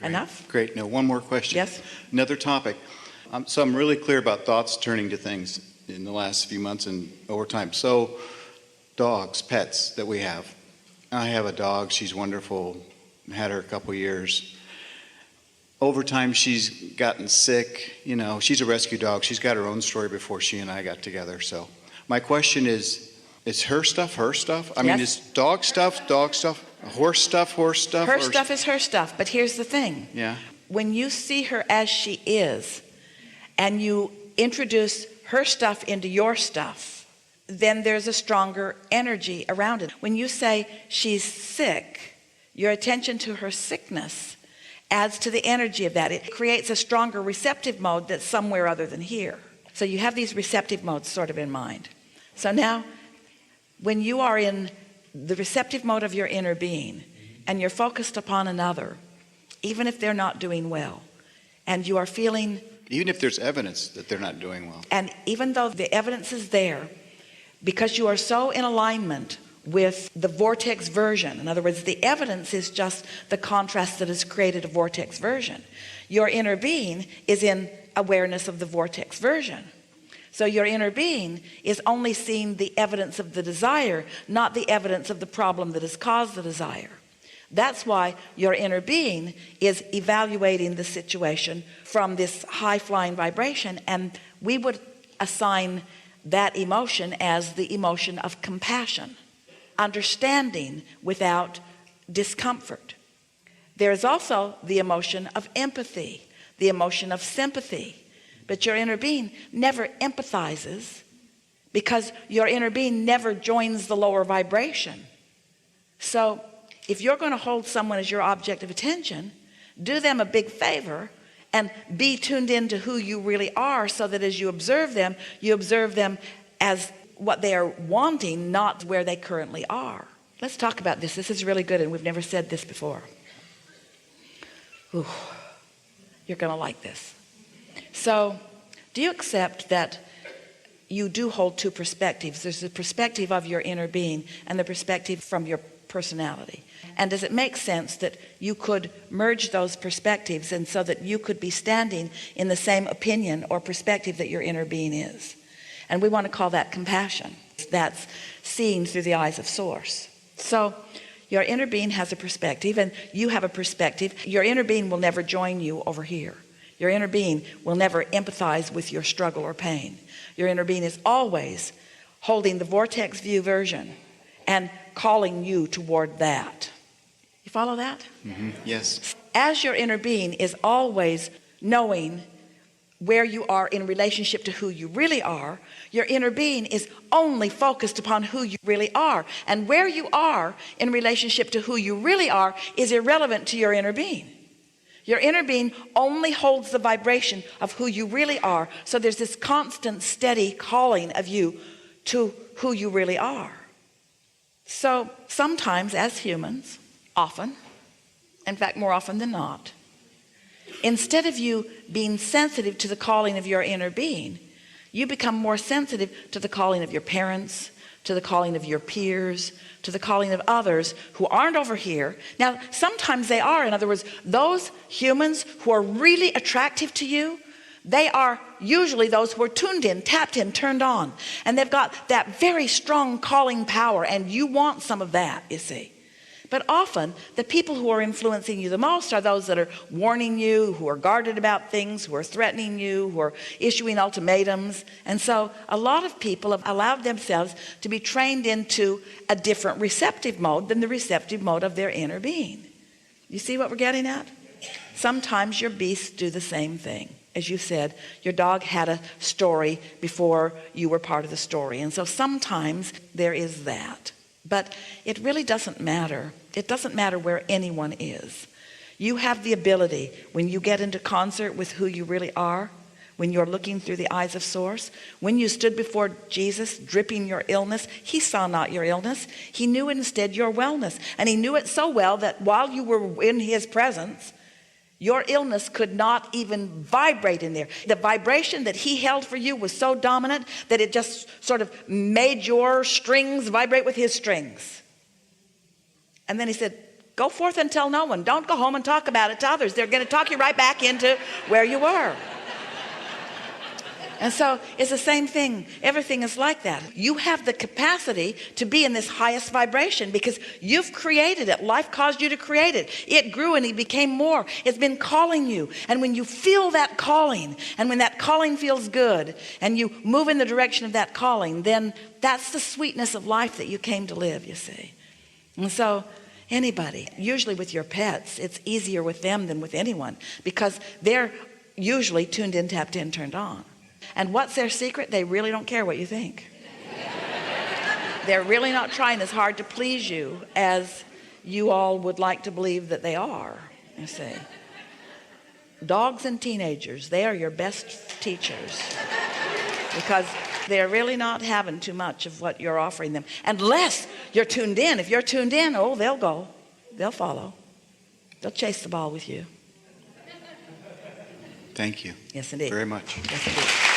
Enough? Great. No, one more question. Yes. Another topic. So I'm really clear about thoughts turning to things in the last few months and over time. So dogs, pets that we have. I have a dog. She's wonderful. Had her a couple years. Over time, she's gotten sick. You know, she's a rescue dog. She's got her own story before she and I got together. So my question is her stuff her stuff? I mean, is dog stuff, horse stuff? Her stuff is her stuff. But here's the thing. Yeah. When you see her as she is, and you introduce her stuff into your stuff, then there's a stronger energy around it. When you say she's sick, your attention to her sickness adds to the energy of that. It creates a stronger receptive mode that's somewhere other than here. So you have these receptive modes sort of in mind. So now, when you are in the receptive mode of your inner being, and you're focused upon another, even if they're not doing well, and you are feeling... Even if there's evidence that they're not doing well. And even though the evidence is there, because you are so in alignment with the vortex version, in other words, the evidence is just the contrast that has created a vortex version. Your inner being is in awareness of the vortex version. So your inner being is only seeing the evidence of the desire, not the evidence of the problem that has caused the desire. That's why your inner being is evaluating the situation from this high-flying vibration, and we would assign that emotion as the emotion of compassion, understanding without discomfort. There is also the emotion of empathy, the emotion of sympathy, but your inner being never empathizes because your inner being never joins the lower vibration. So if you're going to hold someone as your object of attention, do them a big favor and be tuned into who you really are, so that as you observe them as what they are wanting, not where they currently are. Let's talk about this. This is really good, and we've never said this before. Ooh, you're going to like this. So, do you accept that you do hold two perspectives? There's the perspective of your inner being and the perspective from your personality. And does it make sense that you could merge those perspectives, and so that you could be standing in the same opinion or perspective that your inner being is? And we want to call that compassion. That's seeing through the eyes of source. So your inner being has a perspective, and you have a perspective. Your inner being will never join you over here. Your inner being will never empathize with your struggle or pain. Your inner being is always holding the vortex view version and calling you toward that. You follow that? Mm-hmm. Yes. As your inner being is always knowing where you are in relationship to who you really are, your inner being is only focused upon who you really are. And where you are in relationship to who you really are is irrelevant to your inner being. Your inner being only holds the vibration of who you really are. So there's this constant, steady calling of you to who you really are. So sometimes as humans, often, in fact more often than not, instead of you being sensitive to the calling of your inner being, you become more sensitive to the calling of your parents, to the calling of your peers, to the calling of others who aren't over here. Now, sometimes they are. In other words, those humans who are really attractive to you, they are usually those who are tuned in, tapped in, turned on. And they've got that very strong calling power, and you want some of that, you see. But often, the people who are influencing you the most are those that are warning you, who are guarded about things, who are threatening you, who are issuing ultimatums. And so a lot of people have allowed themselves to be trained into a different receptive mode than the receptive mode of their inner being. You see what we're getting at? Sometimes your beasts do the same thing. As you said, your dog had a story before you were part of the story. And so sometimes there is that. But it really doesn't matter. It doesn't matter where anyone is. You have the ability, when you get into concert with who you really are, when you're looking through the eyes of source, when you stood before Jesus dripping your illness, he saw not your illness. He knew instead your wellness. And he knew it so well that while you were in his presence, your illness could not even vibrate in there. The vibration that he held for you was so dominant that it just sort of made your strings vibrate with his strings. And then he said, Go forth and tell no one. Don't go home and talk about it to others. They're going to talk you right back into where you were. And so it's the same thing. Everything is like that. You have the capacity to be in this highest vibration because you've created it. Life caused you to create it. It grew and it became more. It's been calling you. And when you feel that calling, and when that calling feels good, and you move in the direction of that calling, then that's the sweetness of life that you came to live, you see. And so anybody, usually with your pets, it's easier with them than with anyone because they're usually tuned in, tapped in, turned on. And what's their secret? They really don't care what you think. They're really not trying as hard to please you as you all would like to believe that they are, you see. Dogs and teenagers, they are your best teachers because they're really not having too much of what you're offering them. Unless you're tuned in. If you're tuned in, oh, they'll go. They'll follow. They'll chase the ball with you. Thank you. Yes, indeed. Very much. Yes, indeed.